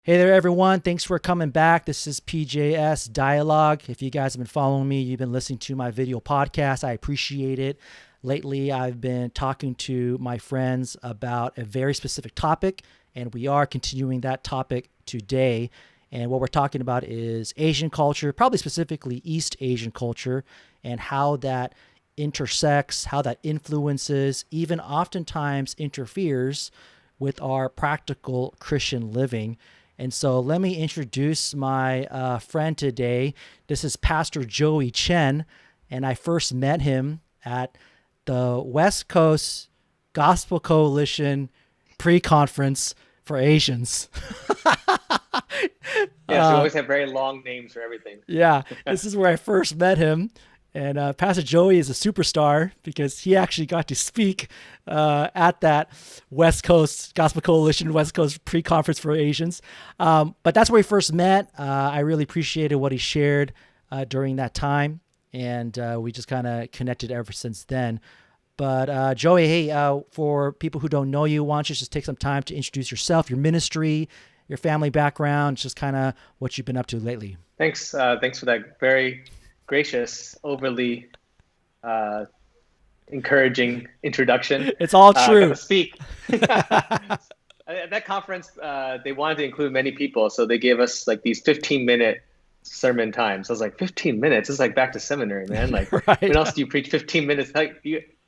Hey there, everyone. Thanks for coming back. This is PJS Dialogue. If you guys have been following me, you've been listening to my video podcast. I appreciate it. Lately, I've been talking to my friends about a very specific topic, and we are continuing that topic today. And what we're talking about is Asian culture, probably specifically East Asian culture, and how that intersects, how that influences, even oftentimes interferes with our practical Christian living. And so let me introduce my friend today. This is Pastor Joey Chen, and I first met him at the West Coast Gospel Coalition pre-conference for Asians. Yes, we uh, always have very long names for everything. yeah, this is where I first met him. And Pastor Joey is a superstar because he actually got to speak at that West Coast Gospel Coalition, West Coast pre-conference for Asians. But that's where we first met. I really appreciated what he shared during that time. And we just kind of connected ever since then. But Joey, hey, for people who don't know you, why don't you just take some time to introduce yourself, your ministry, your family background, just kind of what you've been up to lately. Thanks for that very gracious, overly uh, encouraging introduction. It's all I got to true. speak. At that conference, they wanted to include many people, so they gave us like these 15-minute sermon times. I was like, 15 minutes? It's like back to seminary, man. Like, when Right. else do you preach 15 minutes?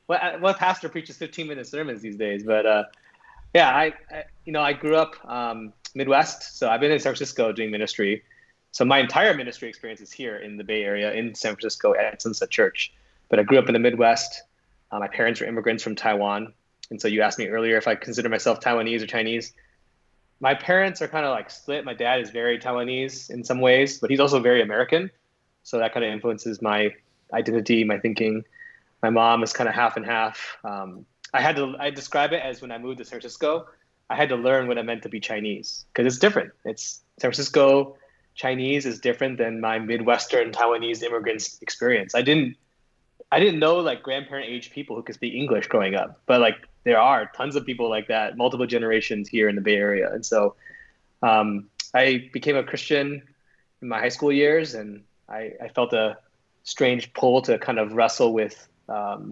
What pastor preaches 15-minute sermons these days? But yeah, I grew up Midwest, so I've been in San Francisco doing ministry. So my entire ministry experience is here in the Bay Area in San Francisco at Sunset Church. But I grew up in the Midwest. My parents were immigrants from Taiwan. And so you asked me earlier if I consider myself Taiwanese or Chinese. My parents are kind of like split. My dad is very Taiwanese in some ways, but he's also very American. So that kind of influences my identity, my thinking. My mom is kind of half and half. I describe it as when I moved to San Francisco, I had to learn what it meant to be Chinese because it's different. It's San Francisco Chinese is different than my Midwestern Taiwanese immigrants experience. I didn't know like grandparent age people who could speak English growing up, but like there are tons of people like that, multiple generations here in the Bay Area. And so I became a Christian in my high school years, and I felt a strange pull to kind of wrestle with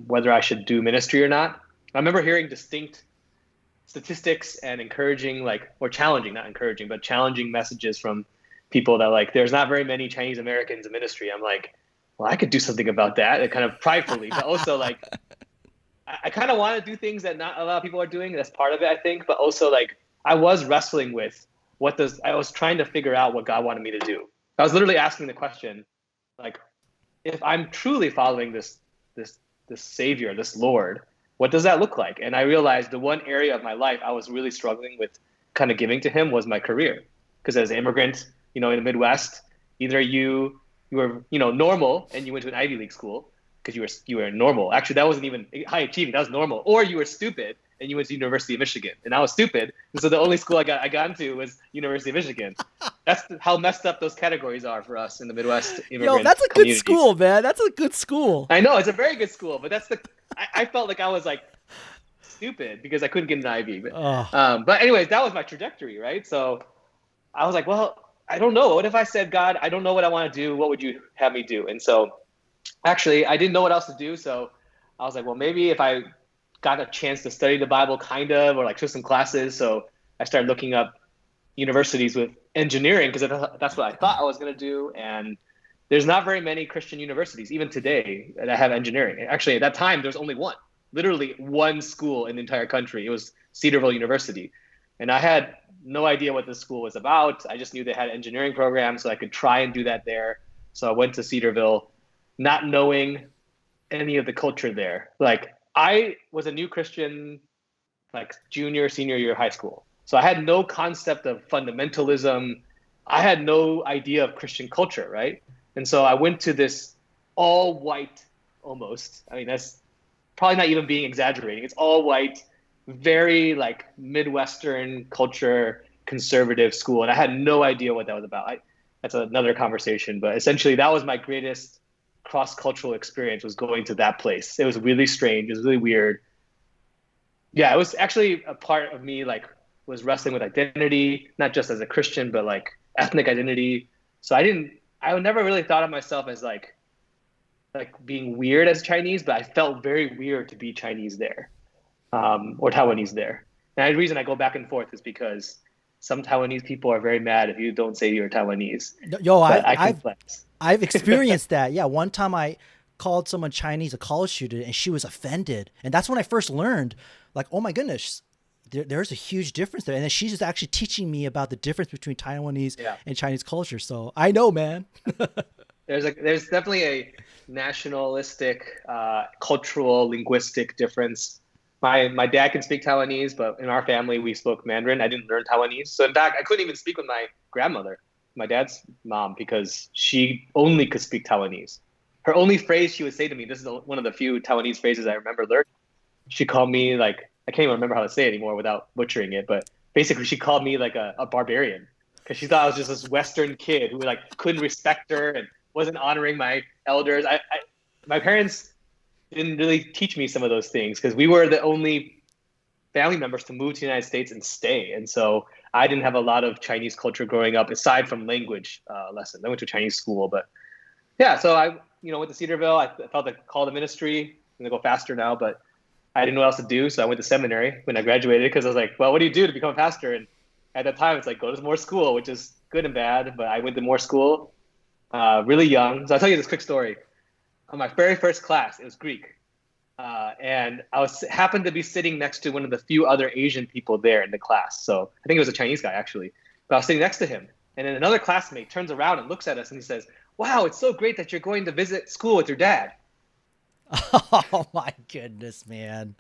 whether I should do ministry or not. I remember hearing distinct statistics and encouraging, like, or challenging, not encouraging, but challenging messages from people that like, there's not very many Chinese Americans in ministry. I'm like, well, I could do something about that, and kind of pridefully, but also like, I kind of want to do things that not a lot of people are doing. That's part of it, I think. But also like, I was wrestling with I was trying to figure out what God wanted me to do. I was literally asking the question, like, if I'm truly following this this Savior, this Lord, what does that look like? And I realized the one area of my life I was really struggling with kind of giving to Him was my career, because as an immigrant, in the Midwest, either you were normal and you went to an Ivy League school because you were normal. Actually, that wasn't even high achieving. That was normal. Or you were stupid and you went to University of Michigan, and I was stupid, and so the only school I got into was University of Michigan. That's how messed up those categories are for us in the Midwest Yo, immigrant that's a good communities. school, man. That's a good school. I know it's a very good school, but I felt like I was like stupid because I couldn't get an IB. Oh, But anyways, that was my trajectory, right? So I was like, well, I don't know. What if I said, God, I don't know what I want to do. What would you have me do? And so actually, I didn't know what else to do. So I was like, well, maybe if I got a chance to study the Bible, kind of, or like took some classes. So I started looking up universities with engineering because that's what I thought I was going to do. And there's not very many Christian universities, even today, that have engineering. Actually, at that time, there's only one, literally one school in the entire country. It was Cedarville University. And I had no idea what this school was about. I just knew they had engineering programs, so I could try and do that there. So I went to Cedarville, not knowing any of the culture there. Like, I was a new Christian, like junior, senior year of high school. So I had no concept of fundamentalism. I had no idea of Christian culture, right? And so I went to this all white, almost. I mean, that's probably not even being exaggerating. It's all white, very like Midwestern culture, conservative school. And I had no idea what that was about. That's another conversation. But essentially, that was my greatest cross-cultural experience, was going to that place. It was really strange. It was really weird. Yeah, it was actually a part of me like was wrestling with identity, not just as a Christian, but like ethnic identity. So I never really thought of myself as like being weird as Chinese, but I felt very weird to be Chinese there, or Taiwanese there. And the reason I go back and forth is because some Taiwanese people are very mad if you don't say you're Taiwanese. Yo, But I can flex. I've experienced that. Yeah, one time I called someone Chinese, a college student, and she was offended. And that's when I first learned, like, oh my goodness, there's a huge difference there. And then she's just actually teaching me about the difference between Taiwanese and Chinese culture. So I know, man. There's definitely a nationalistic, cultural, linguistic difference. My dad can speak Taiwanese, but in our family we spoke Mandarin. I didn't learn Taiwanese, so in fact I couldn't even speak with my grandmother, my dad's mom, because she only could speak Taiwanese. Her only phrase she would say to me, this is one of the few Taiwanese phrases I remember learning. She called me like, I can't even remember how to say it anymore without butchering it, but basically she called me like a barbarian because she thought I was just this Western kid who like couldn't respect her and wasn't honoring my elders. My parents didn't really teach me some of those things because we were the only family members to move to the United States and stay. And so I didn't have a lot of Chinese culture growing up aside from language lessons. I went to Chinese school, but yeah, so I went to Cedarville. I felt the call to ministry. I'm going to go faster now, but I didn't know what else to do. So I went to seminary when I graduated because I was like, well, what do you do to become a pastor? And at that time, it's like, go to more school, which is good and bad. But I went to more school really young. So I'll tell you this quick story. On my very first class, it was Greek. And I happened to be sitting next to one of the few other Asian people there in the class. So I think it was a Chinese guy, actually. But I was sitting next to him. And then another classmate turns around and looks at us and he says, wow, it's so great that you're going to visit school with your dad. Oh my goodness, man.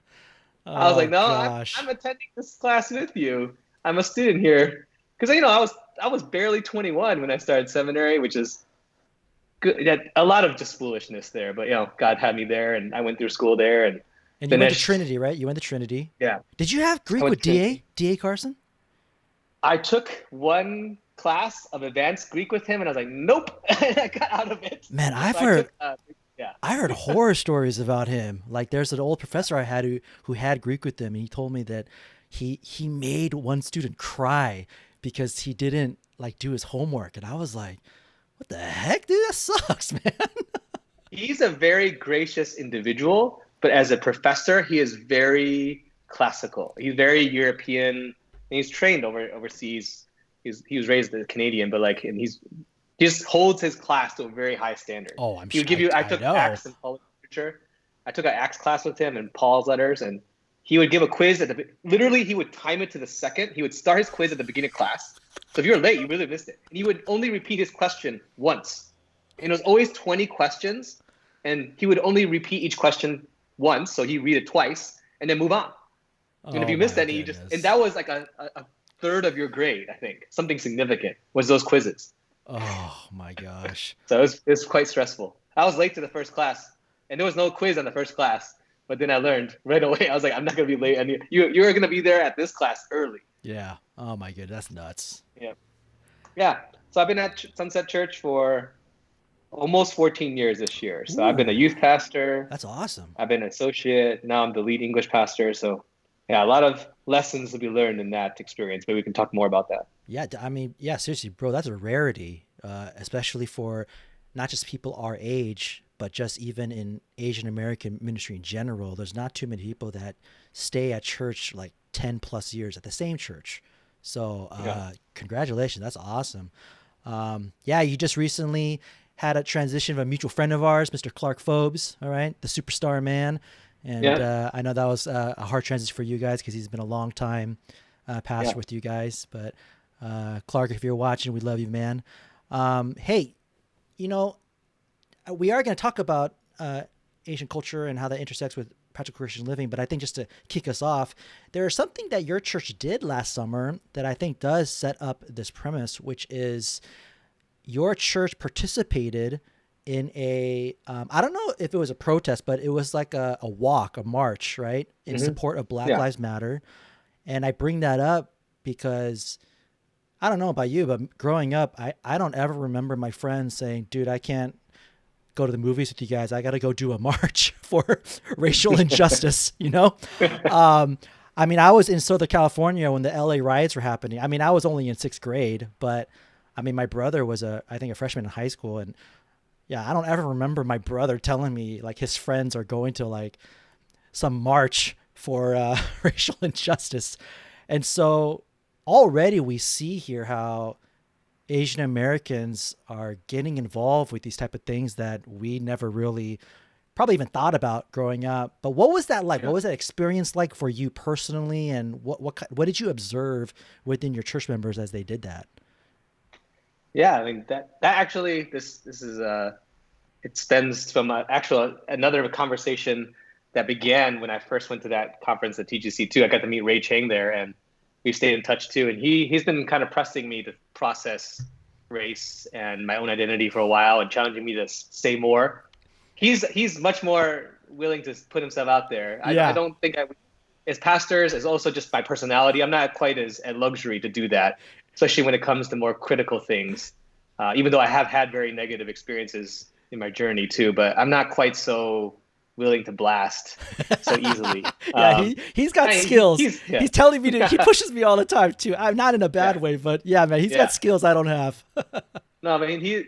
Oh, I was like, no, I'm attending this class with you. I'm a student here. Because, I was barely 21 when I started seminary, which is good. A lot of just foolishness there. But, God had me there and I went through school there. And you went to Trinity, right? You went to Trinity. Yeah. Did you have Greek with D.A. Carson? I took one class of advanced Greek with him and I was like, nope. And I got out of it. Man, I heard horror stories about him. Like there's an old professor I had who had Greek with him, and he told me that he made one student cry because he didn't like do his homework. And I was like, what the heck, dude? That sucks, man. He's a very gracious individual, but as a professor, he is very classical. He's very European, and he's trained overseas. He was raised as a Canadian, but he just holds his class to a very high standard. Oh, I'm sure. I took Acts in Polish literature. I took an Acts class with him and Paul's letters, and he would give a quiz literally he would time it to the second. He would start his quiz at the beginning of class. So if you're late, you really missed it. And he would only repeat his question once. And it was always 20 questions, and he would only repeat each question once, so he'd read it twice and then move on. And if you missed any, and that was like a third of your grade, I think. Something significant was those quizzes. Oh my gosh. So it was quite stressful. I was late to the first class and there was no quiz on the first class, but then I learned right away. I was like, I'm not going to be late. And you're going to be there at this class early. Yeah. Oh my god. That's nuts. Yeah. Yeah. So I've been at Sunset Church for almost 14 years this year. So I've been a youth pastor. That's awesome. I've been an associate. Now I'm the lead English pastor. So yeah, a lot of lessons to be learned in that experience, but we can talk more about that. Yeah, I mean, yeah, seriously, bro, that's a rarity, especially for not just people our age, but just even in Asian American ministry in general. There's not too many people that stay at church like 10 plus years at the same church. So congratulations, that's awesome. Yeah, you just recently had a transition of a mutual friend of ours, Mr. Clark Phobes, all right, the superstar man. And I know that was a hard transition for you guys because he's been a long time pastor with you guys. But Clark, if you're watching, we love you, man. Hey, we are going to talk about Asian culture and how that intersects with practical Christian living. But I think just to kick us off, there is something that your church did last summer that I think does set up this premise, which is your church participated in a, I don't know if it was a protest, but it was like a walk, a march, right? In support of Black Lives Matter. And I bring that up because I don't know about you, but growing up, I don't ever remember my friends saying, dude, I can't go to the movies with you guys. I got to go do a march for racial injustice, I mean, I was in Southern California when the LA riots were happening. I mean, I was only in sixth grade, but I mean, my brother was I think a freshman in high school. And yeah, I don't ever remember my brother telling me like his friends are going to like some march for racial injustice. And so already we see here how Asian Americans are getting involved with these type of things that we never really probably even thought about growing up. But what was that like? Yeah. What was that experience like for you personally? And what did you observe within your church members as they did that? Yeah, I mean that actually this is it stems from another conversation that began when I first went to that conference at TGC too. I got to meet Ray Chang there, and we stayed in touch too. And he's been kind of pressing me to process race and my own identity for a while, and challenging me to say more. He's much more willing to put himself out there. I Yeah. don't think as pastors, as also just by personality, I'm not quite as at luxury to do that, especially when it comes to more critical things. Even though I have had very negative experiences in my journey too, but I'm not quite so willing to blast so easily. Yeah, he's got skills. Yeah. He's telling me to. He pushes me all the time too. I'm not in a bad Yeah. way, but yeah, man, he's Yeah. got skills I don't have. No, I mean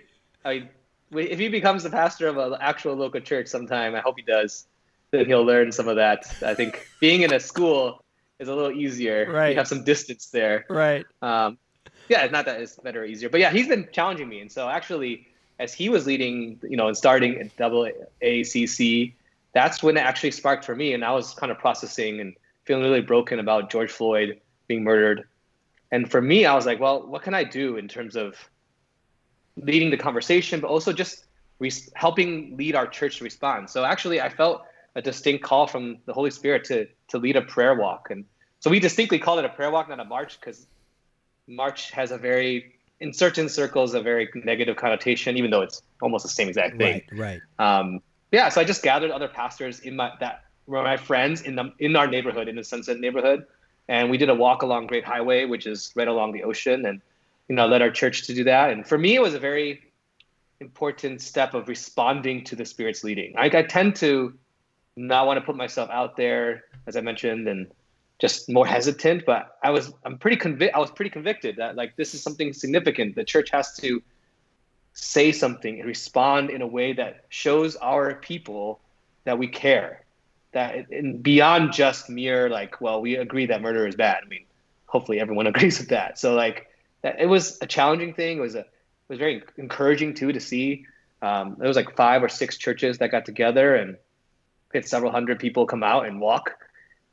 if he becomes the pastor of an actual local church sometime, I hope he does, then he'll learn some of that. I think being in a school is a little easier. Right. You have some distance there. Right. Yeah, it's not that it's better or easier, but yeah, he's been challenging me. And so actually, as he was leading, and starting at double ACC, that's when it actually sparked for me. And I was kind of processing and feeling really broken about George Floyd being murdered. And for me, I was like, well, what can I do in terms of leading the conversation, but also just helping lead our church to respond? So actually, I felt a distinct call from the Holy Spirit to lead a prayer walk. And so we distinctly called it a prayer walk, not a march, because march has in certain circles, a very negative connotation, even though it's almost the same exact thing. Right. Yeah, so I just gathered other pastors were my friends in our neighborhood, in the Sunset neighborhood, and we did a walk along Great Highway, which is right along the ocean, and led our church to do that. And for me, it was a very important step of responding to the Spirit's leading. I tend to not want to put myself out there, as I mentioned, and just more hesitant, but I was pretty convicted that like this is something significant. The church has to say something and respond in a way that shows our people that we care, beyond just mere like, well, we agree that murder is bad. I mean, hopefully everyone agrees with that. So like that, it was a challenging thing. It was very encouraging too to see. There was like 5 or 6 churches that got together, and we had several hundred people come out and walk.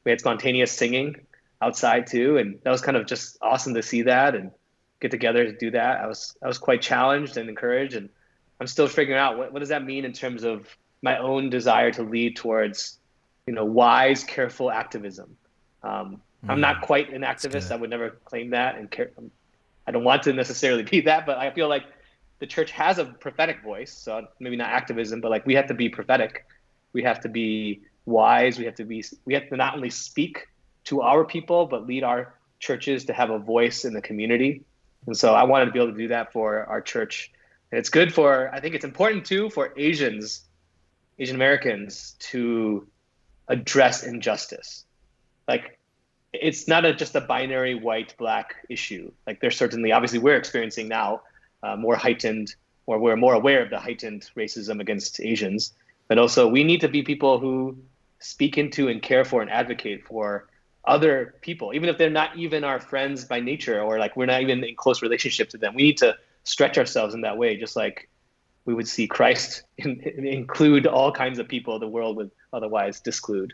We had spontaneous singing outside too, and that was kind of just awesome to see that and get together to do that. I was quite challenged and encouraged, and I'm still figuring out what does that mean in terms of my own desire to lead towards, wise, careful activism. I'm not quite an activist. I would never claim that, and I don't want to necessarily be that, but I feel like the church has a prophetic voice. So maybe not activism, but like we have to be prophetic. We have to be wise. We have to not only speak to our people, but lead our churches to have a voice in the community. And so I wanted to be able to do that for our church. And it's good I think it's important too for Asian Americans to address injustice. Like it's not just a binary white black issue. Like there's certainly, obviously we're experiencing now more heightened, or we're more aware of the heightened racism against Asians. But also we need to be people who speak into and care for and advocate for other people, even if they're not even our friends by nature, or like we're not even in close relationship to them. We need to stretch ourselves in that way, just like we would see Christ include all kinds of people the world would otherwise disclude.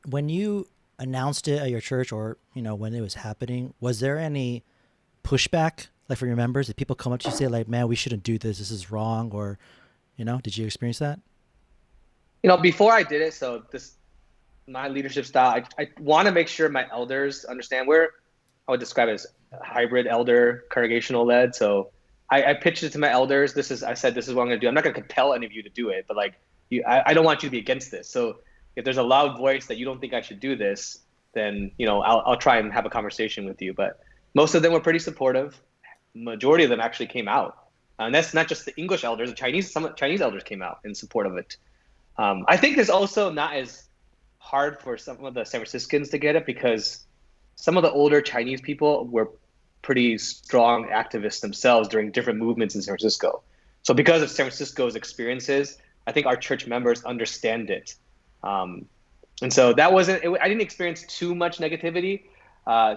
When you announced it at your church, or when it was happening, was there any pushback like from your members? Did people come up to you and say like, man, we shouldn't do this, is wrong? Or did you experience that? Before I did it, so my leadership style, I want to make sure my elders understand. I would describe it as hybrid elder, congregational led. So I pitched it to my elders. I said, this is what I'm going to do. I'm not going to compel any of you to do it, but like I don't want you to be against this. So if there's a loud voice that you don't think I should do this, then I'll try and have a conversation with you. But most of them were pretty supportive. Majority of them actually came out, and that's not just the English elders. Some Chinese elders came out in support of it. I think it's also not as hard for some of the San Franciscans to get it because some of the older Chinese people were pretty strong activists themselves during different movements in San Francisco. So because of San Francisco's experiences, I think our church members understand it. And so that wasn't, I didn't experience too much negativity.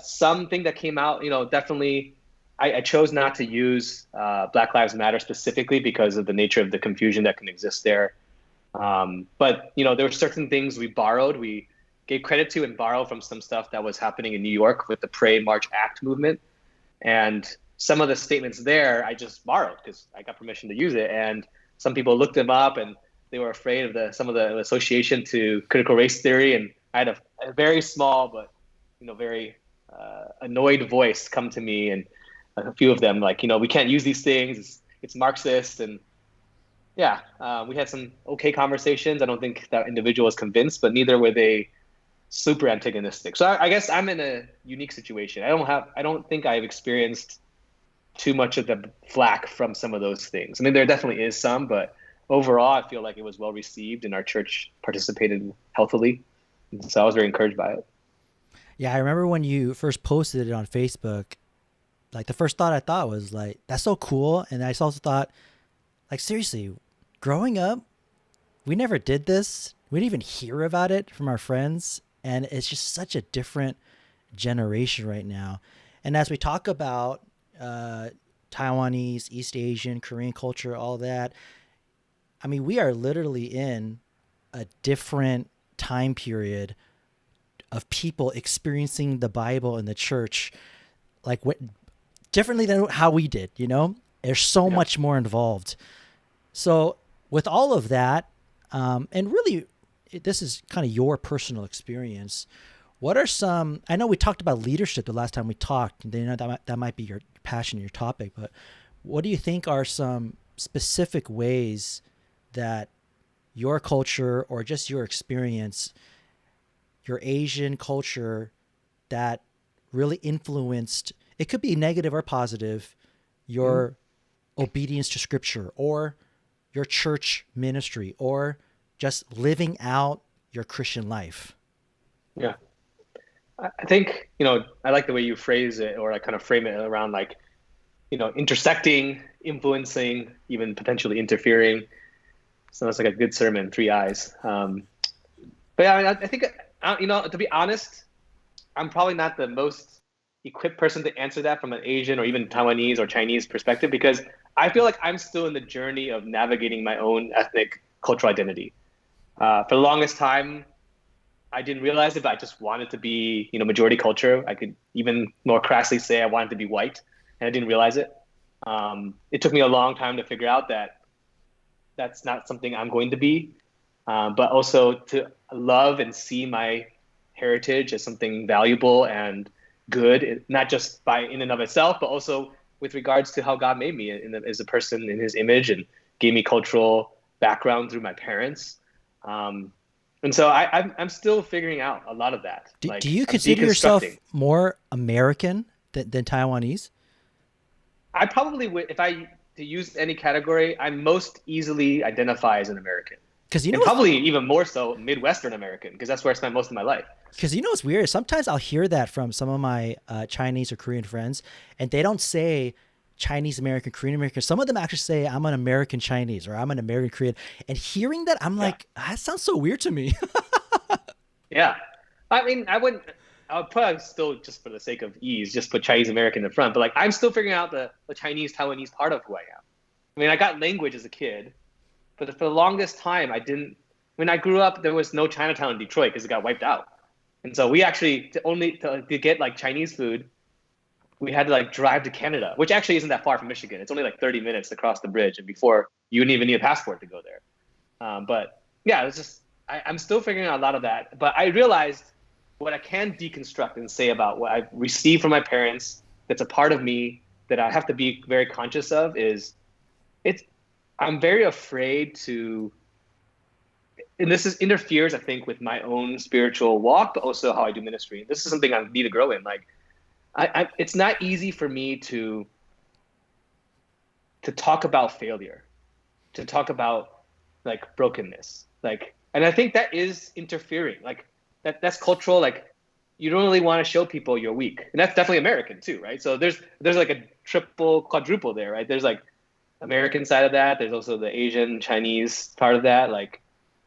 Something that came out, definitely, I chose not to use Black Lives Matter specifically because of the nature of the confusion that can exist there. But, there were certain things we borrowed. We gave credit to and borrowed from some stuff that was happening in New York with the Pray, March, Act movement. And some of the statements there, I just borrowed because I got permission to use it. And some people looked them up and they were afraid of some of the association to critical race theory. And I had a very small, but, very annoyed voice come to me, and a few of them like, we can't use these things. It's Marxist. And yeah, we had some okay conversations. I don't think that individual was convinced, but neither were they super antagonistic. So I guess I'm in a unique situation. I don't think I've experienced too much of the flack from some of those things. I mean, there definitely is some, but overall, I feel like it was well received and our church participated healthily. So I was very encouraged by it. Yeah, I remember when you first posted it on Facebook, like the first thought I thought was like, that's so cool. And I also thought, like, seriously, growing up, we never did this. We didn't even hear about it from our friends. And it's just such a different generation right now. And as we talk about Taiwanese, East Asian, Korean culture, all that, I mean, we are literally in a different time period of people experiencing the Bible and the church like differently than how we did, There's so much more involved. So with all of that, and really, this is kind of your personal experience. What are some, I know we talked about leadership the last time we talked, and that might be your passion, your topic, but what do you think are some specific ways that your culture or just your experience, your Asian culture, that really influenced, it could be negative or positive, your obedience to scripture or your church ministry or just living out your Christian life? Yeah. I think, I like the way you phrase it, or I kind of frame it around like, intersecting, influencing, even potentially interfering. So that's like a good sermon, 3 eyes. But yeah, I mean, I think, to be honest, I'm probably not the most equipped person to answer that from an Asian or even Taiwanese or Chinese perspective, because I feel like I'm still in the journey of navigating my own ethnic cultural identity. For the longest time, I didn't realize it, but I just wanted to be, majority culture. I could even more crassly say I wanted to be white, and I didn't realize it. It took me a long time to figure out that that's not something I'm going to be, but also to love and see my heritage as something valuable and good, not just in and of itself, but also with regards to how God made me as a person in his image and gave me cultural background through my parents. And so I'm still figuring out a lot of that. Do you consider yourself more American than Taiwanese? I probably would, if I to use any category, I most easily identify as an American. Because probably even more so Midwestern American, because that's where I spent most of my life. Because what's weird? Sometimes I'll hear that from some of my Chinese or Korean friends, and they don't say Chinese American, Korean American. Some of them actually say I'm an American Chinese or I'm an American Korean. And hearing that, I'm like, that sounds so weird to me. Yeah. I mean, I would probably still, just for the sake of ease, just put Chinese American in front. But like, I'm still figuring out the Chinese Taiwanese part of who I am. I mean, I got language as a kid, but for the longest time, I didn't. When I grew up, there was no Chinatown in Detroit because it got wiped out. And so we actually, to get like Chinese food, we had to like drive to Canada, which actually isn't that far from Michigan. It's only like 30 minutes to cross the bridge, and before you wouldn't even need a passport to go there. But yeah, it's just I'm still figuring out a lot of that. But I realized what I can deconstruct and say about what I've received from my parents that's a part of me that I have to be very conscious of is I'm very afraid to, and this interferes, I think, with my own spiritual walk, but also how I do ministry. This is something I need to grow in. Like, it's not easy for me to talk about failure, to talk about like brokenness, like, and I think that is interfering. Like, that's cultural. Like you don't really want to show people you're weak, and that's definitely American too, right? So there's like a triple, quadruple there, right? There's like American side of that. There's also the Asian, Chinese part of that. Like,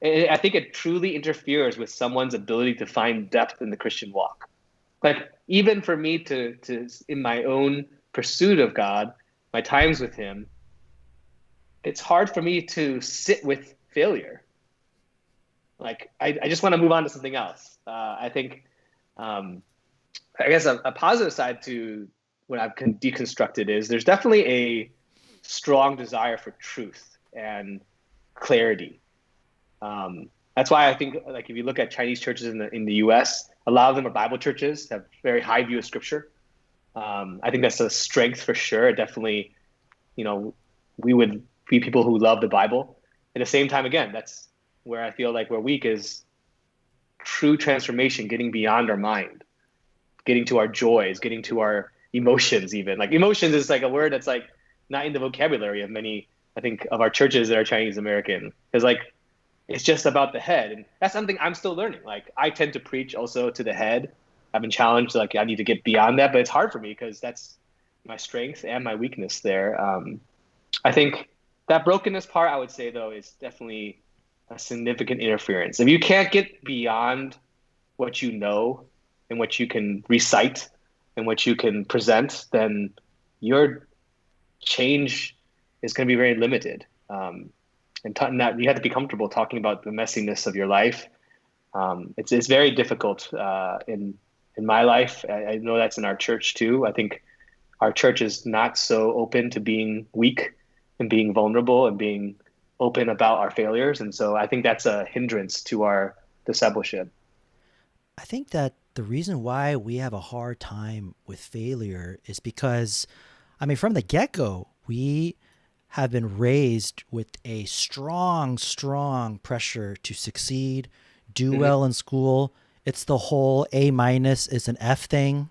I think it truly interferes with someone's ability to find depth in the Christian walk. Like, even for me to in my own pursuit of God, my times with Him, it's hard for me to sit with failure. Like, I just want to move on to something else. I think, I guess a positive side to what I've deconstructed is there's definitely a strong desire for truth and clarity. That's why I think, like, if you look at Chinese churches in the U.S., a lot of them are Bible churches, have very high view of Scripture. I think that's a strength for sure. It definitely, we would be people who love the Bible. At the same time, again, that's where I feel like we're weak is true transformation, getting beyond our mind, getting to our joys, getting to our emotions. Even like emotions is like a word that's like not in the vocabulary of many, I think, of our churches that are Chinese American, because like it's just about the head, and that's something I'm still learning. Like I tend to preach also to the head. I've been challenged, like I need to get beyond that, but it's hard for me because that's my strength and my weakness there. I think that brokenness part, I would say though, is definitely a significant interference. If you can't get beyond what you know and what you can recite and what you can present, then your change is going to be very limited. And that you have to be comfortable talking about the messiness of your life. It's very difficult in my life. I know that's in our church too. I think our church is not so open to being weak and being vulnerable and being open about our failures. And so I think that's a hindrance to our discipleship. I think that the reason why we have a hard time with failure is because, I mean, from the get-go, we have been raised with a strong, strong pressure to succeed, do well in school. It's the whole A minus is an F thing.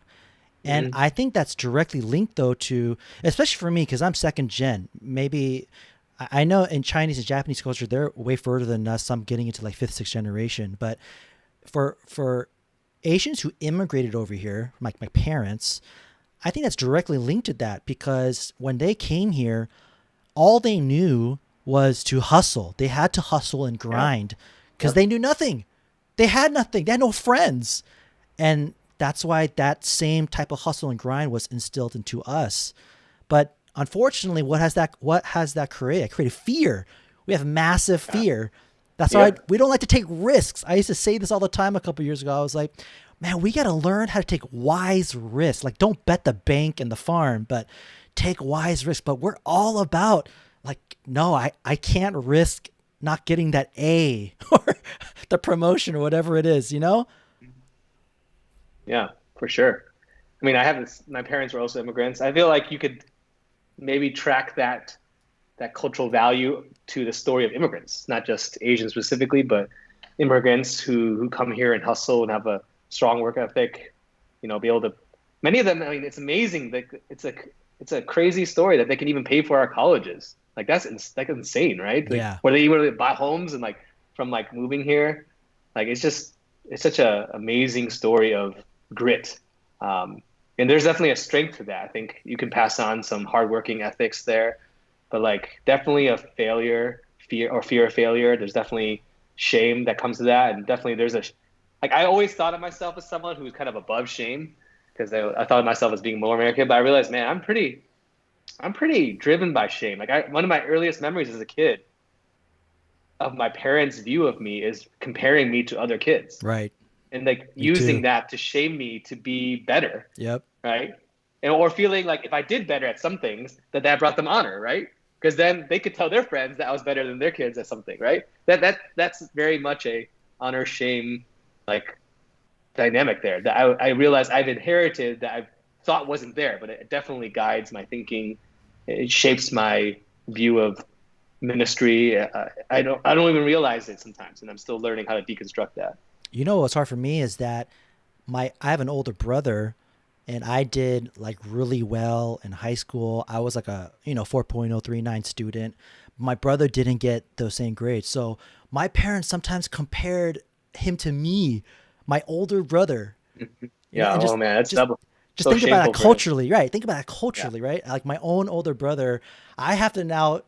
And I think that's directly linked, though, to, especially for me, because I'm second gen. Maybe I know in Chinese and Japanese culture, they're way further than us. I'm getting into like fifth, sixth generation. But for Asians who immigrated over here, like my parents, I think that's directly linked to that, because when they came here, all they knew was to hustle. They had to hustle and grind because they knew nothing. They had nothing. They had no friends. And that's why that same type of hustle and grind was instilled into us. But unfortunately, what has that created? It created fear. We have massive fear. That's why we don't like to take risks. I used to say this all the time a couple of years ago. I was like, man, we got to learn how to take wise risks. Like, don't bet the bank and the farm, but take wise risks. But we're all about like, no, I can't risk not getting that A or the promotion or whatever it is, Yeah, for sure. I mean, my parents were also immigrants. I feel like you could maybe track that cultural value to the story of immigrants, not just Asians specifically, but immigrants who come here and hustle and have a strong work ethic, be able to, many of them, I mean, it's amazing. Like it's a crazy story that they can even pay for our colleges. Like that's insane, right? Like, Yeah. where they even buy homes and like from like moving here, like it's such a amazing story of grit. And there's definitely a strength to that. I think you can pass on some hardworking ethics there, but like definitely a fear of failure. There's definitely shame that comes to that. And definitely like I always thought of myself as someone who was kind of above shame because I thought of myself as being more American, but I realized, man, I'm pretty driven by shame. Like one of my earliest memories as a kid of my parents' view of me is comparing me to other kids. Right. And like using that to shame me to be better. Yep. Right. Or feeling like if I did better at some things, that brought them honor. Right. Because then they could tell their friends that I was better than their kids at something. Right. That's very much a honor shame like dynamic there that I realized I've inherited that I thought wasn't there, but it definitely guides my thinking. It shapes my view of ministry. I don't even realize it sometimes, and I'm still learning how to deconstruct that. What's hard for me is that I have an older brother, and I did like really well in high school. I was like a 4.039 student. My brother didn't get those same grades, so my parents sometimes compared him to me. my older brother. Yeah. And Oh man, that's just double. just So think about shameful that for him. culturally, right? Think about that Yeah. culturally, right? Like my own older brother, I have to now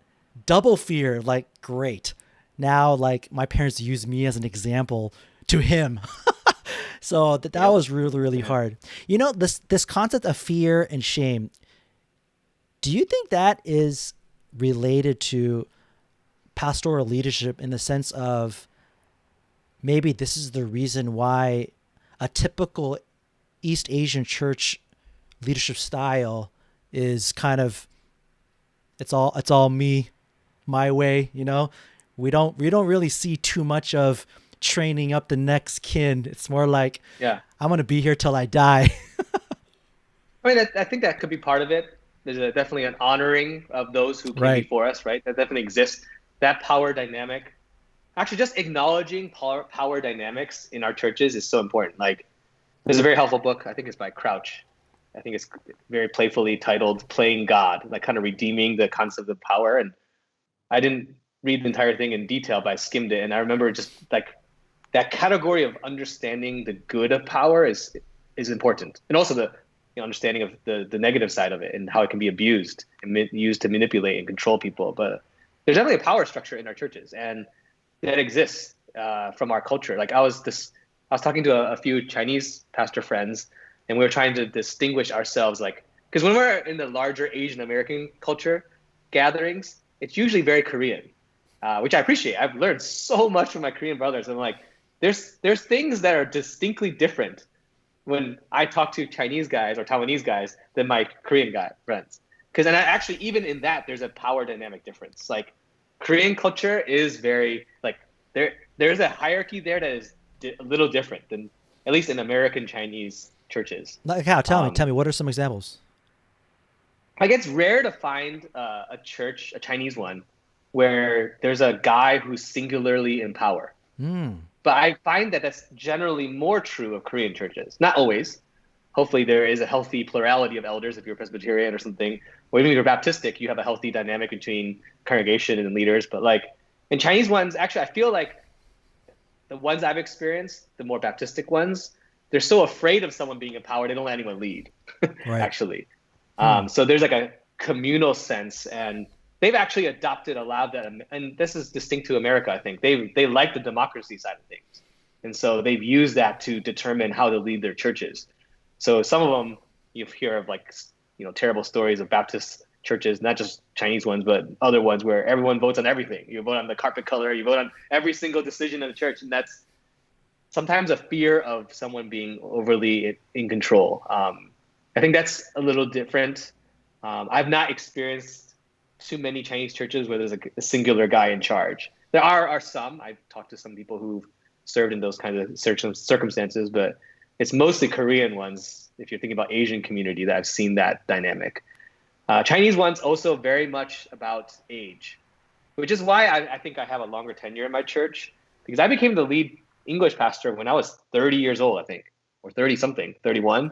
double fear, like, great. Now, like, my parents use me as an example to him. So that Yep. was really, really Yeah. hard. This concept of fear and shame, do you think that is related to pastoral leadership in the sense of maybe this is the reason why a typical East Asian church leadership style is kind of it's all me, my way, we don't really see too much of training up the next kin. It's more like Yeah. I'm going to be here till I die. I mean, I think that could be part of it. There's definitely an honoring of those who came Right. before us, right? That definitely exists. That power dynamic, actually, just acknowledging power dynamics in our churches is so important. Like, there's a very helpful book. I think it's by Crouch. I think it's very playfully titled "Playing God," like kind of redeeming the concept of power. And I didn't read the entire thing in detail, but I skimmed it, and I remember just like that category of understanding the good of power is important, and also the understanding of the negative side of it and how it can be abused and used to manipulate and control people. But there's definitely a power structure in our churches, and that exists from our culture. Like I was talking to a few Chinese pastor friends, and we were trying to distinguish ourselves, like because when we're in the larger Asian American culture gatherings, it's usually very Korean, which I appreciate. I've learned so much from my Korean brothers. I'm like, there's things that are distinctly different when I talk to Chinese guys or Taiwanese guys than my Korean guy friends. Because and actually even in that there's a power dynamic difference. Like Korean culture is very like there's a hierarchy there that is a little different than at least in American Chinese churches. Like how? Tell me, what are some examples? Like it's rare to find a church, a Chinese one, where there's a guy who's singularly in power. Hmm. But I find that that's generally more true of Korean churches. Not always. Hopefully, there is a healthy plurality of elders if you're Presbyterian or something. Or even if you're Baptistic, you have a healthy dynamic between congregation and leaders. But like in Chinese ones, actually, I feel like the ones I've experienced, the more Baptistic ones, they're so afraid of someone being in power, they don't let anyone lead, Right. actually. Hmm. So there's like a communal sense, and they've actually allowed that, and this is distinct to America. I think they like the democracy side of things, and so they've used that to determine how to lead their churches. So some of them you hear of like terrible stories of Baptist churches, not just Chinese ones, but other ones where everyone votes on everything. You vote on the carpet color, you vote on every single decision in the church, and that's sometimes a fear of someone being overly in control. I think that's a little different. I've not experienced too many Chinese churches where there's a singular guy in charge. There are some. I've talked to some people who've served in those kinds of circumstances, but it's mostly Korean ones, if you're thinking about Asian community, that I've seen that dynamic. Chinese ones also very much about age, which is why I think I have a longer tenure in my church, because I became the lead English pastor when I was 30 years old, I think, or 30 something, 31.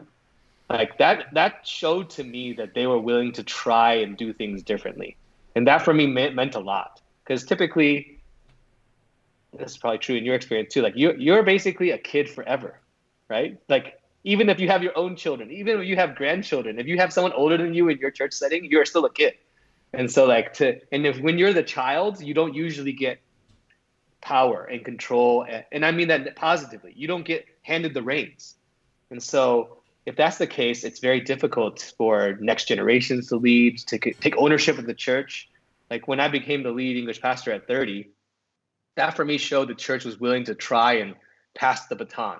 Like that showed to me that they were willing to try and do things differently. And that for me meant a lot, because typically, this is probably true in your experience too, like you're basically a kid forever, right? Like even if you have your own children, even if you have grandchildren, if you have someone older than you in your church setting, you're still a kid. And so when you're the child, you don't usually get power and control. And I mean that positively. You don't get handed the reins. And so if that's the case, it's very difficult for next generations to lead, to take ownership of the church. Like when I became the lead English pastor at 30, that for me showed the church was willing to try and pass the baton.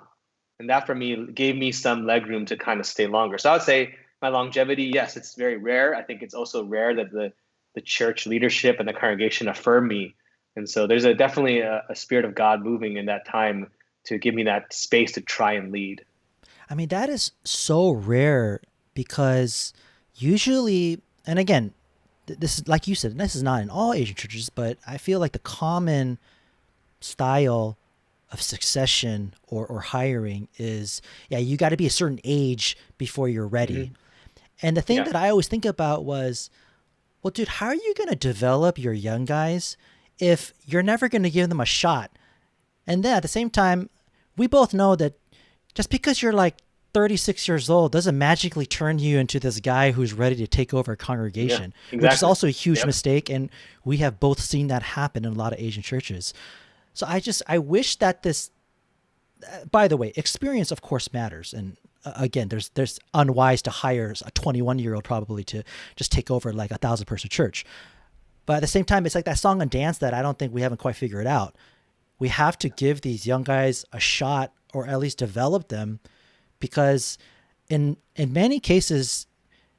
And that for me gave me some leg room to kind of stay longer. So I would say my longevity, yes, it's very rare. I think it's also rare that the church leadership and the congregation affirm me. And so there's definitely a spirit of God moving in that time to give me that space to try and lead. I mean, that is so rare because usually, and again, this is like you said, this is not in all Asian churches, but I feel like the common style of succession or hiring is, yeah, you got to be a certain age before you're ready. Mm-hmm. And the thing Yeah. that I always think about was, well, dude, how are you going to develop your young guys if you're never going to give them a shot? And then at the same time, we both know that Just because you're like 36 years old doesn't magically turn you into this guy who's ready to take over a Yeah, congregation, which is exactly. also a huge Yep. mistake. And we have both seen that happen in a lot of Asian churches. So I wish that this, by the way, experience of course matters. And again, there's unwise to hire a 21-year-old probably to just take over like 1,000-person church. But at the same time, it's like that song and dance that I don't think we haven't quite figured out. We have to give these young guys a shot or at least develop them because in many cases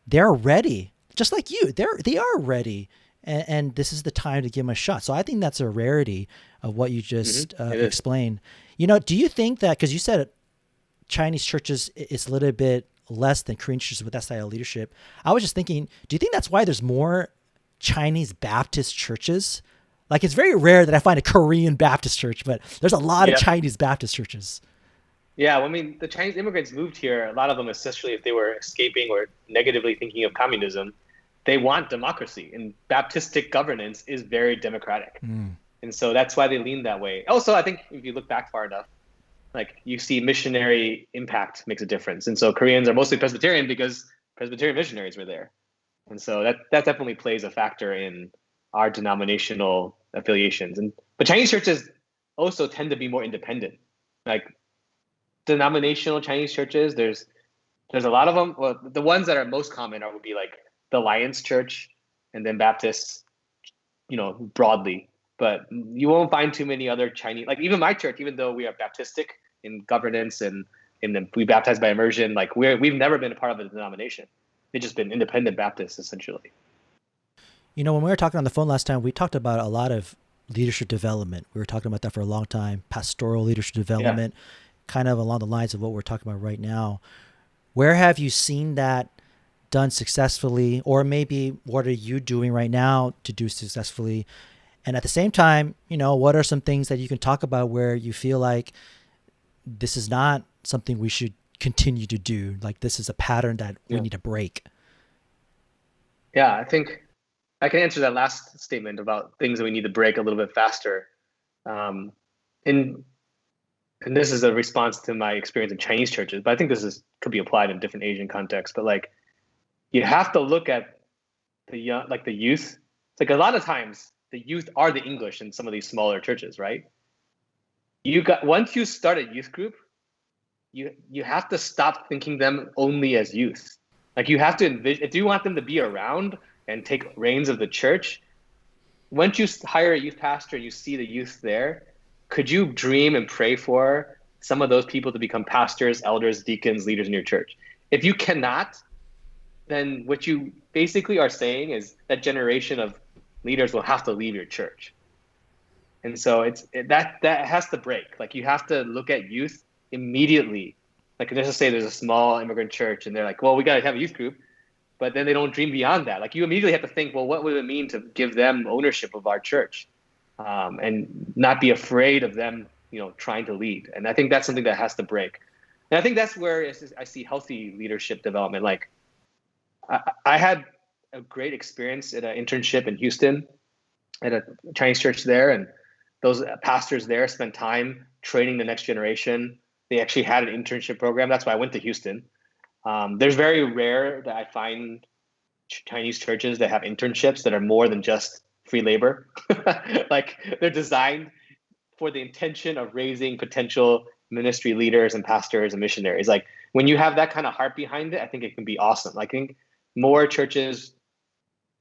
they're ready, just like you. They are ready, and this is the time to give them a shot. So I think that's a rarity of what you just It is. explained. Do you think that because you said Chinese churches is a little bit less than Korean churches with that style of leadership? I was just thinking, do you think that's why there's more Chinese Baptist churches? Like it's very rare that I find a Korean Baptist church, but there's a lot of Yep. Chinese Baptist churches. Yeah, well, I mean, the Chinese immigrants moved here. A lot of them, especially if they were escaping or negatively thinking of communism, they want democracy, and Baptistic governance is very democratic, Mm. and so that's why they lean that way. Also, I think if you look back far enough, like you see missionary impact makes a difference, and so Koreans are mostly Presbyterian because Presbyterian missionaries were there, and so that definitely plays a factor in our denominational affiliations. And but Chinese churches also tend to be more independent, like denominational Chinese churches. There's a lot of them. Well, the ones that are most common would be like the Alliance Church, and then Baptists, broadly. But you won't find too many other Chinese. Like even my church, even though we are Baptistic in governance and we baptize by immersion, like we've never been a part of a denomination. They've just been independent Baptists essentially. When we were talking on the phone last time, we talked about a lot of leadership development. We were talking about that for a long time, pastoral leadership Yeah. development, kind of along the lines of what we're talking about right now. Where have you seen that done successfully, or maybe what are you doing right now to do successfully? And at the same time, what are some things that you can talk about where you feel like this is not something we should continue to do? Like this is a pattern that we Yeah. need to break. Yeah. I think I can answer that last statement about things that we need to break a little bit faster. Um, and and this is a response to my experience in Chinese churches, but I think could be applied in different Asian contexts. But like, you have to look at the young, like the youth. It's like a lot of times the youth are the English in some of these smaller churches, right? Once you start a youth group, you have to stop thinking them only as youth. Like you have to envision, if you want them to be around and take reins of the church, once you hire a youth pastor and you see the youth there, could you dream and pray for some of those people to become pastors, elders, deacons, leaders in your church? If you cannot, then what you basically are saying is that generation of leaders will have to leave your church. And so that has to break. Like you have to look at youth immediately. Like let's just say there's a small immigrant church and they're like, well, we got to have a youth group, but then they don't dream beyond that. Like you immediately have to think, well, what would it mean to give them ownership of our church, and not be afraid of them, trying to lead. And I think that's something that has to break. And I think that's where I see healthy leadership development. Like I had a great experience at an internship in Houston at a Chinese church there, and those pastors there spent time training the next generation. They actually had an internship program. That's why I went to Houston. There's very rare that I find Chinese churches that have internships that are more than just free labor. Like they're designed for the intention of raising potential ministry leaders and pastors and missionaries. Like when you have that kind of heart behind it, I think it can be awesome. I think more churches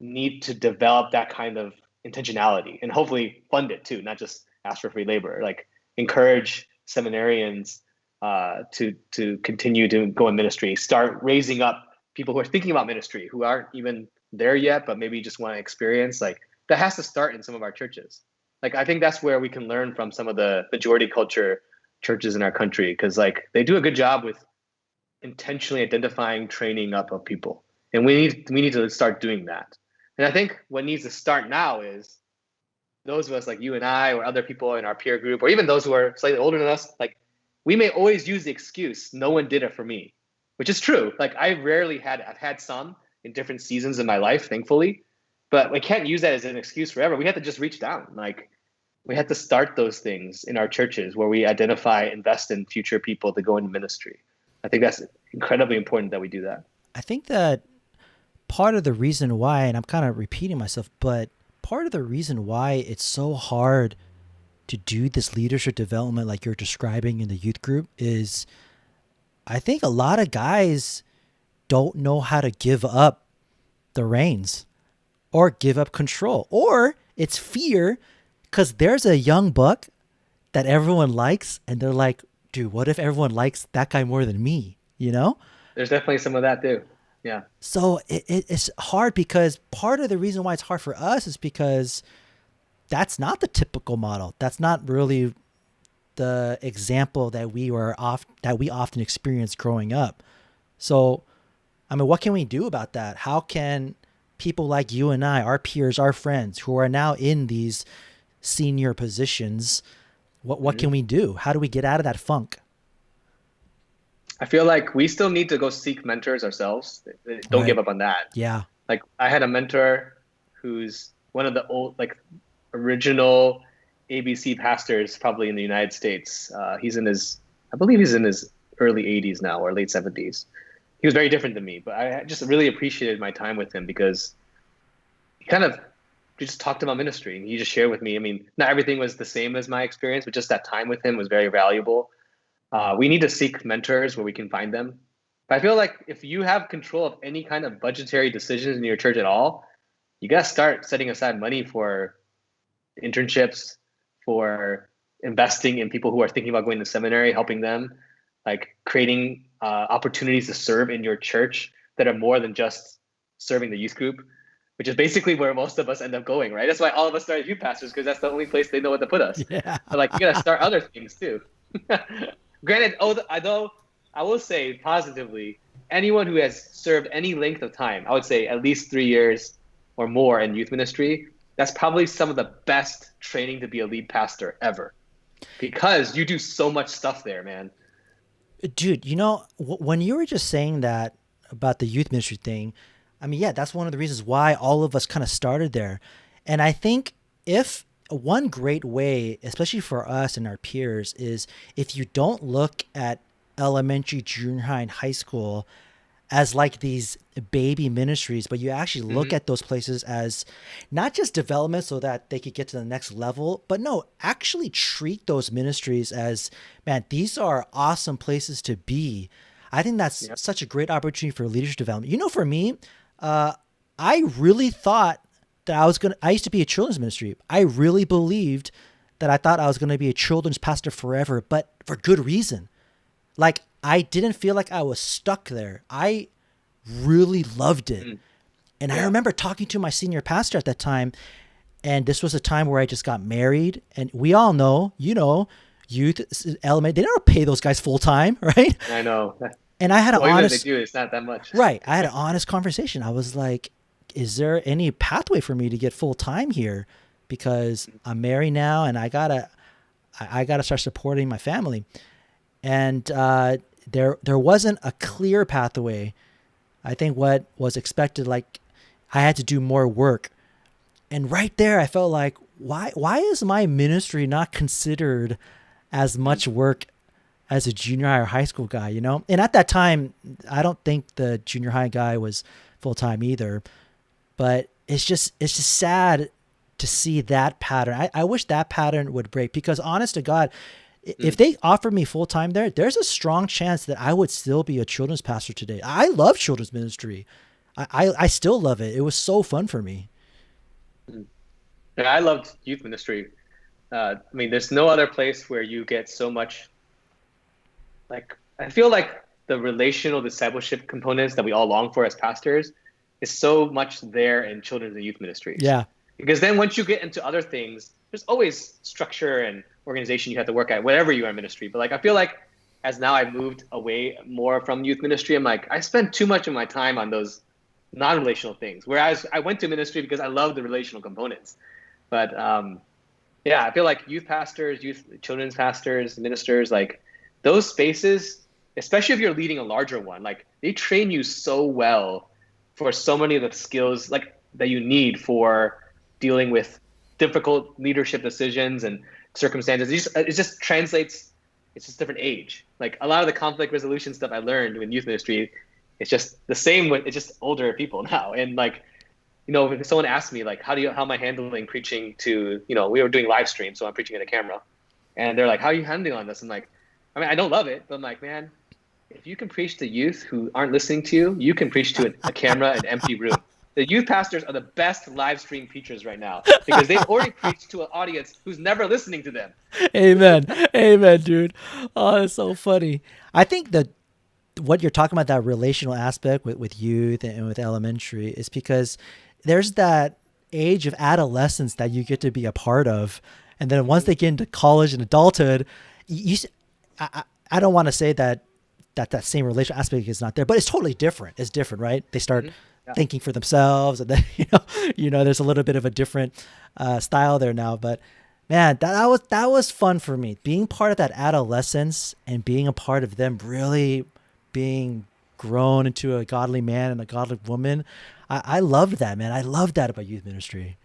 need to develop that kind of intentionality and hopefully fund it too, not just ask for free labor. Like encourage seminarians to continue to go in ministry, start raising up people who are thinking about ministry, who aren't even there yet, but maybe just want to experience. Like that has to start in some of our churches. Like I think that's where we can learn from some of the majority culture churches in our country, because like they do a good job with intentionally identifying training up of people, and we need to start doing that. And I think what needs to start now is those of us like you and I, or other people in our peer group, or even those who are slightly older than us, like we may always use the excuse, no one did it for me, which is true. Like I've had some in different seasons in my life, thankfully, but we can't use that as an excuse forever. We have to just reach down. Like we had to start those things in our churches where we identify, invest in future people to go into ministry. I think that's incredibly important that we do that. I think that part of the reason why, and I'm kind of repeating myself, but part of the reason why it's so hard to do this leadership development like you're describing in the youth group is I think a lot of guys don't know how to give up the reins or give up control, or it's fear because there's a young buck that everyone likes and they're like, dude, what if everyone likes that guy more than me, you know? There's definitely some of that too. Yeah. So it's hard because part of the reason why it's hard for us is because that's not the typical model. That's not really the example that we often experience growing up. So, I mean, what can we do about that? How can people like you and I, our peers, our friends who are now in these senior positions, what can we do? How do we get out of that funk? I feel like we still need to go seek mentors ourselves. Don't give up on that. Yeah. Like I had a mentor who's one of the old, like original ABC pastors, probably in the United States. I believe he's in his early 80s now or late 70s. He was very different than me, but I just really appreciated my time with him because he kind of just talked about ministry and he just shared with me. I mean, not everything was the same as my experience, but just that time with him was very valuable. We need to seek mentors where we can find them. But I feel like if you have control of any kind of budgetary decisions in your church at all, you got to start setting aside money for internships, for investing in people who are thinking about going to seminary, helping them, like creating opportunities to serve in your church that are more than just serving the youth group, which is basically where most of us end up going, right? That's why all of us started youth pastors, because that's the only place they know what to put us. Yeah. But like, you got to start other things too. Granted, although I will say positively, anyone who has served any length of time, I would say at least 3 years or more in youth ministry, that's probably some of the best training to be a lead pastor ever, because you do so much stuff there, man. Dude, you know, when you were just saying that about the youth ministry thing, I mean, yeah, that's one of the reasons why all of us kind of started there. And I think if one great way, especially for us and our peers, is if you don't look at elementary, junior high, and high school as like these baby ministries, but you actually look at those places as not just development so that they could get to the next level, but no, actually treat those ministries as, man, these are awesome places to be. I think that's such a great opportunity for leadership development. You know, for me, I really thought that I used to be a children's ministry. I really believed that I thought I was going to be a children's pastor forever, but for good reason. Like, I didn't feel like I was stuck there. I really loved it. And I remember talking to my senior pastor at that time, and this was a time where I just got married. And we all know, you know, youth element, they never pay those guys full time, right? I know. And I had an honest, if they do, it's not that much. right. I had an honest conversation. I was like, is there any pathway for me to get full time here? Because I'm married now and I gotta start supporting my family. And there wasn't a clear pathway. I think what was expected, like I had to do more work. And right there, I felt like, why is my ministry not considered as much work as a junior high or high school guy, you know? And at that time, I don't think the junior high guy was full time either. But it's just sad to see that pattern. I wish that pattern would break, because honest to God, if they offered me full time there's a strong chance that I would still be a children's pastor today. I love children's ministry. I still love it. It was so fun for me. Yeah, I loved youth ministry. I mean, there's no other place where you get so much, like, I feel like the relational discipleship components that we all long for as pastors is so much there in children's and youth ministries. Yeah. Because then once you get into other things, there's always structure and organization you have to work at, whatever you are in ministry. But like, I feel like as now I've moved away more from youth ministry, I'm like, I spend too much of my time on those non-relational things. Whereas I went to ministry because I love the relational components. But yeah, I feel like youth pastors, children's pastors, ministers, like those spaces, especially if you're leading a larger one, like they train you so well for so many of the skills like that you need for dealing with difficult leadership decisions and circumstances. It just translates. It's just different age. Like a lot of the conflict resolution stuff I learned in youth ministry, it's just the same with it's just older people now. And like, if someone asked me like, how am I handling preaching to, we were doing live stream, so I'm preaching at a camera, and they're like, how are you handling on this? I'm like, I mean, I don't love it, but I'm like, man, if you can preach to youth who aren't listening to you, you can preach to a camera, an empty room. The youth pastors are the best live stream preachers right now because they've already preached to an audience who's never listening to them. Amen. Amen, dude. Oh, that's so funny. I think that what you're talking about, that relational aspect with youth and with elementary, is because there's that age of adolescence that you get to be a part of. And then once they get into college and adulthood, I don't want to say that same relational aspect is not there, but it's totally different. It's different, right? They start thinking for themselves, and then there's a little bit of a different style there now. But man, that was fun for me, being part of that adolescence and being a part of them really being grown into a godly man and a godly woman. I loved that, man. I loved that about youth ministry.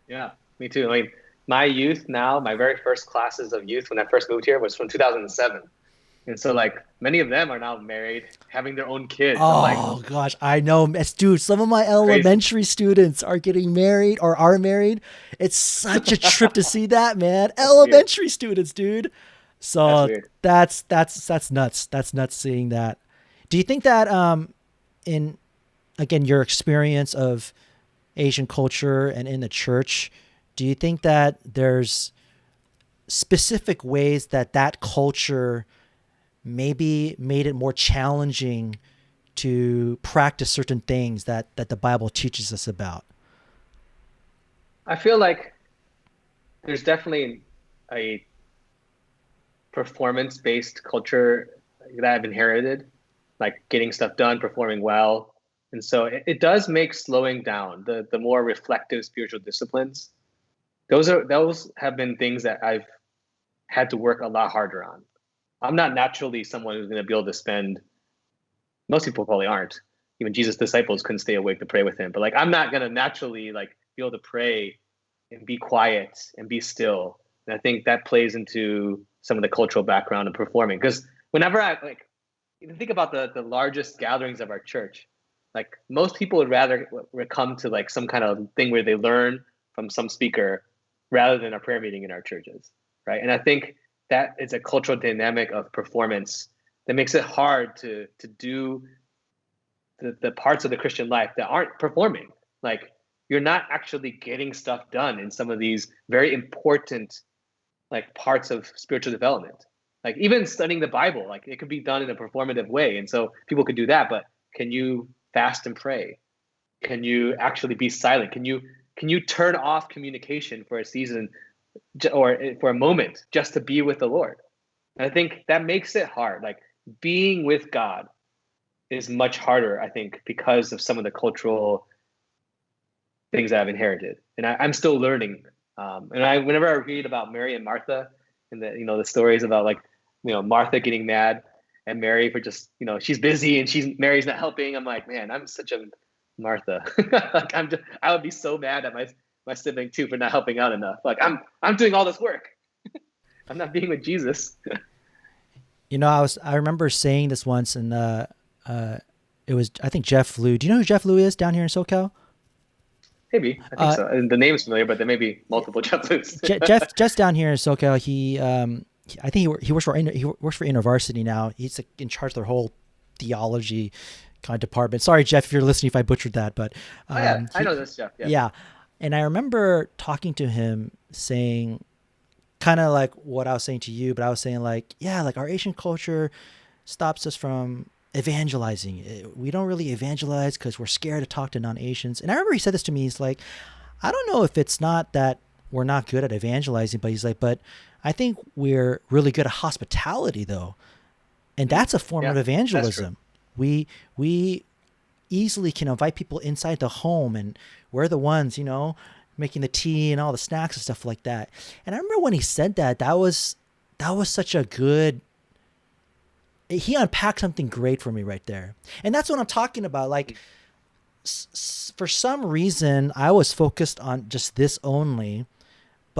Yeah, me too. I mean, my youth now, my very first classes of youth when I first moved here was from 2007. And so like many of them are now married, having their own kids. Oh gosh, I know. Dude, some of my elementary students are getting married or are married. It's such a trip to see that, man. Elementary students, dude. So that's nuts. That's nuts seeing that. Do you think that in, again, your experience of Asian culture and in the church, do you think that there's specific ways that culture maybe made it more challenging to practice certain things that the Bible teaches us about? I feel like there's definitely a performance-based culture that I've inherited, like getting stuff done, performing well. And so it does make slowing down, the more reflective spiritual disciplines. Those have been things that I've had to work a lot harder on. I'm not naturally someone who's going to be able to spend, most people probably aren't. Even Jesus' disciples couldn't stay awake to pray with him. But like, I'm not going to naturally like be able to pray and be quiet and be still. And I think that plays into some of the cultural background of performing. Because whenever I think about the largest gatherings of our church, like most people would rather come to like some kind of thing where they learn from some speaker rather than a prayer meeting in our churches, right? And I think that is a cultural dynamic of performance that makes it hard to do the parts of the Christian life that aren't performing. Like you're not actually getting stuff done in some of these very important like parts of spiritual development. Like even studying the Bible, like it could be done in a performative way. And so people could do that, but can you fast and pray? Can you actually be silent? Can you turn off communication for a season or for a moment just to be with the Lord? And I think that makes it hard. Like being with God is much harder, I think, because of some of the cultural things that I've inherited. And I'm still learning. And whenever I read about Mary and Martha and the stories about like, Martha getting mad at Mary for just, she's busy and Mary's not helping. I'm like, man, I'm such a Martha. Like I would be so mad at my sibling too for not helping out enough. Like I'm doing all this work. I'm not being with Jesus. I remember saying this once, and it was, I think, Jeff Liu. Do you know who Jeff Liu is down here in SoCal? Maybe. I think so. And the name's familiar, but there may be multiple Jeff Lius. Jeff, just down here in SoCal, I think he works for InterVarsity now. He's like in charge of their whole theology kind of department. Sorry, Jeff, if you're listening, if I butchered that, but I know this Jeff. Yeah. And I remember talking to him saying kind of like what I was saying to you, but I was saying like, yeah, like our Asian culture stops us from evangelizing. We don't really evangelize because we're scared to talk to non-Asians. And I remember he said this to me. He's like, I don't know if it's not that we're not good at evangelizing, but he's like, but I think we're really good at hospitality though. And that's a form of evangelism. We easily can invite people inside the home, and we're the ones, making the tea and all the snacks and stuff like that. And I remember when he said that was such a good, he unpacked something great for me right there. And that's what I'm talking about. Like for some reason I was focused on just this only,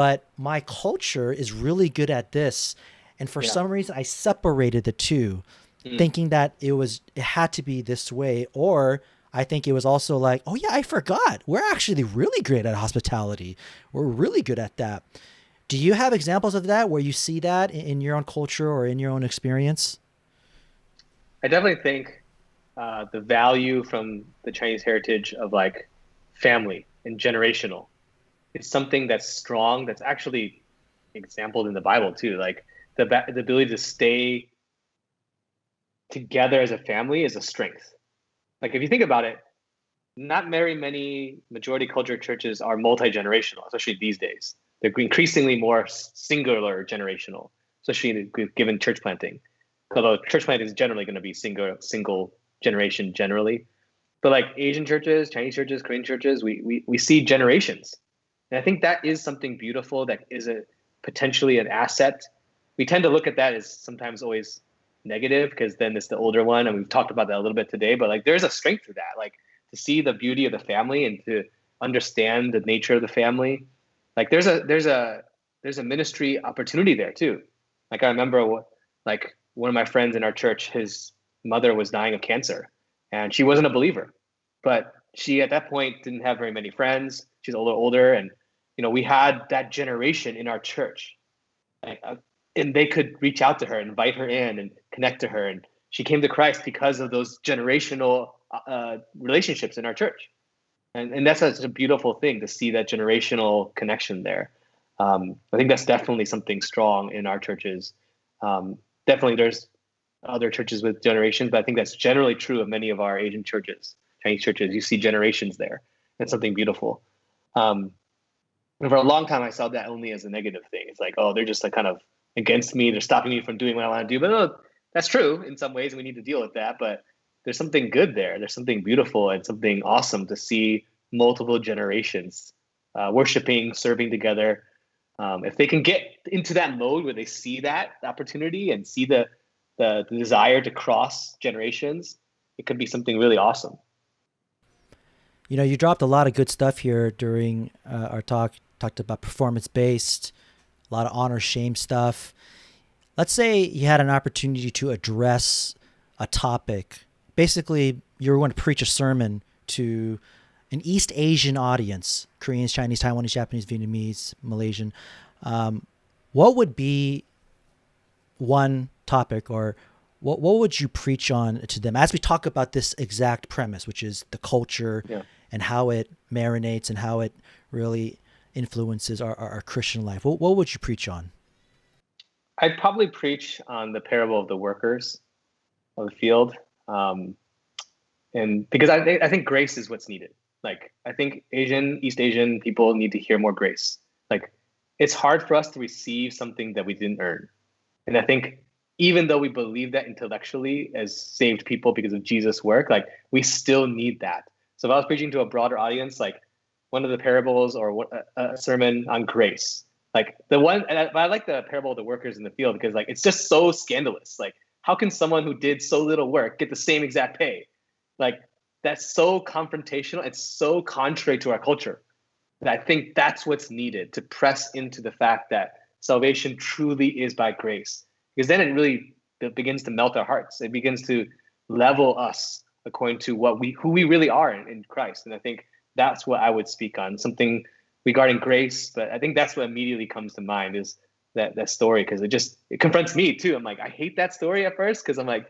but my culture is really good at this. And for Yeah. some reason, I separated the two, Mm. thinking that it had to be this way. Or I think it was also like, oh yeah, I forgot. We're actually really great at hospitality. We're really good at that. Do you have examples of that where you see that in your own culture or in your own experience? I definitely think the value from the Chinese heritage of like family and generational is something that's strong, that's actually exampled in the Bible too. Like the ability to stay together as a family is a strength. Like if you think about it, not very many majority culture churches are multi-generational, especially these days. They're increasingly more singular generational, especially given church planting. Although church planting is generally going to be single generation generally, but like Asian churches, Chinese churches, Korean churches, we see generations, and I think that is something beautiful. That is a potentially an asset. We tend to look at that as sometimes always negative because then it's the older one, and we've talked about that a little bit today. But like, there's a strength to that. Like to see the beauty of the family and to understand the nature of the family. Like there's a ministry opportunity there too. Like I remember like one of my friends in our church, his mother was dying of cancer and she wasn't a believer, but she at that point didn't have very many friends. She's a little older, and we had that generation in our church, like, and they could reach out to her, invite her in, and connect to her, and she came to Christ because of those generational relationships in our church, and that's such a beautiful thing to see that generational connection there. I think that's definitely something strong in our churches. Definitely, there's other churches with generations, but I think that's generally true of many of our Asian churches, Chinese churches. You see generations there. That's something beautiful. Um, and for a long time, I saw that only as a negative thing. It's like, oh, they're just like kind of against me. They're stopping me from doing what I want to do. But no, that's true in some ways, and we need to deal with that. But there's something good there. There's something beautiful and something awesome to see multiple generations worshiping, serving together. If they can get into that mode where they see that opportunity and see the desire to cross generations, it could be something really awesome. You dropped a lot of good stuff here during our talk. Talked about performance based, a lot of honor shame stuff. Let's say you had an opportunity to address a topic. Basically, you were going to preach a sermon to an East Asian audience: Koreans, Chinese, Taiwanese, Japanese, Vietnamese, Malaysian. What would be one topic, or what would you preach on to them as we talk about this exact premise, which is the culture and how it marinates and how it really influences our Christian life? What would you preach on? I'd probably preach on the parable of the workers of the field, and because I think grace is what's needed. Like I think East Asian people need to hear more grace. Like it's hard for us to receive something that we didn't earn, and I think even though we believe that intellectually as saved people because of Jesus' work, like we still need that. So if I was preaching to a broader audience, like one of the parables or a sermon on grace, like the one, and I like the parable of the workers in the field because like it's just so scandalous. Like how can someone who did so little work get the same exact pay? Like that's so confrontational. It's so contrary to our culture. And I think that's what's needed to press into the fact that salvation truly is by grace, because then it really begins to melt our hearts. It begins to level us according to who we really are in Christ. And I think that's what I would speak on, something regarding grace. But I think that's what immediately comes to mind is that story, because it confronts me too. I'm like, I hate that story at first because I'm like,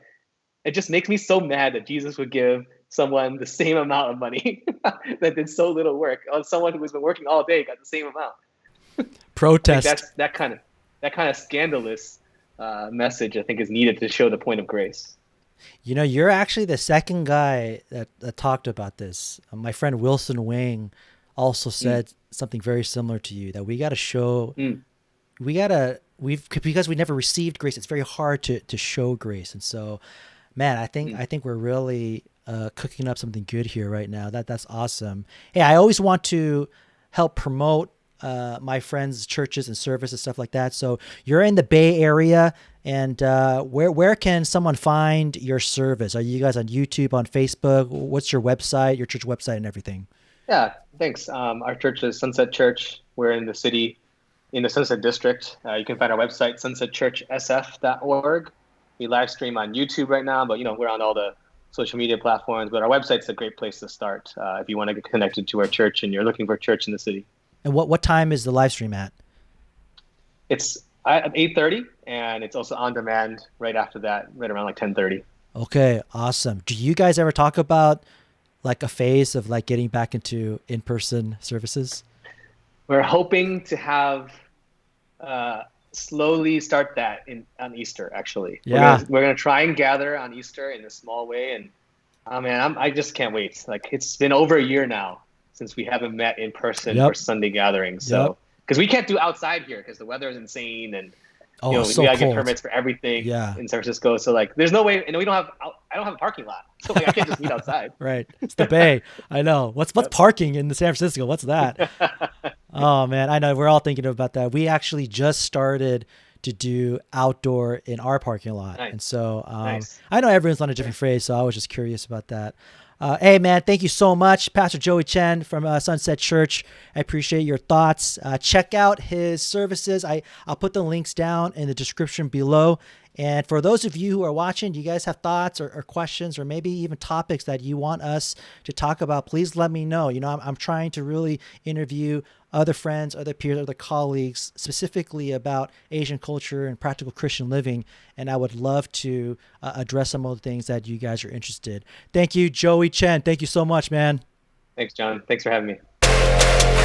it just makes me so mad that Jesus would give someone the same amount of money that did so little work on someone who has been working all day got the same amount. Protest. Like that kind of scandalous message I think is needed to show the point of grace. You're actually the second guy that talked about this. My friend Wilson Wang also said something very similar to you, that we got to show, because we never received grace. It's very hard to show grace. And so, man, I think we're really cooking up something good here right now. That's awesome. Hey, I always want to help promote my friends' churches and service and stuff like that. So you're in the Bay Area, and where can someone find your service? Are you guys on YouTube, on Facebook? What's your website, your church website, and everything? Yeah, thanks. Our church is Sunset Church. We're in the city in the Sunset District. You can find our website, sunsetchurchsf.org. We live stream on YouTube right now, but we're on all the social media platforms. But our website's a great place to start if you want to get connected to our church and you're looking for a church in the city. And what time is the live stream at? It's at 8:30, and it's also on demand right after that, right around like 10:30. Okay, awesome. Do you guys ever talk about like a phase of like getting back into in-person services? We're hoping to have slowly start that on Easter. Actually, Yeah. we're gonna try and gather on Easter in a small way, and I just can't wait. Like it's been over a year now since we haven't met in person for Sunday gatherings. So because we can't do outside here because the weather is insane, and we gotta get permits for everything in San Francisco. So like, there's no way, and I don't have a parking lot, so like I can't just meet outside. Right, it's the Bay. I know. What's parking in the San Francisco? What's that? Oh man, I know. We're all thinking about that. We actually just started to do outdoor in our parking lot, and so I know everyone's on a different phrase, so I was just curious about that. Hey man, thank you so much, Pastor Joey Chen from Sunset Church. I appreciate your thoughts. Check out his services. I'll put the links down in the description below. And for those of you who are watching, do you guys have thoughts or questions or maybe even topics that you want us to talk about? Please let me know. I'm trying to really interview other friends, other peers, other colleagues, specifically about Asian culture and practical Christian living. And I would love to address some of the things that you guys are interested. Thank you, Joey Chen. Thank you so much, man. Thanks, John. Thanks for having me.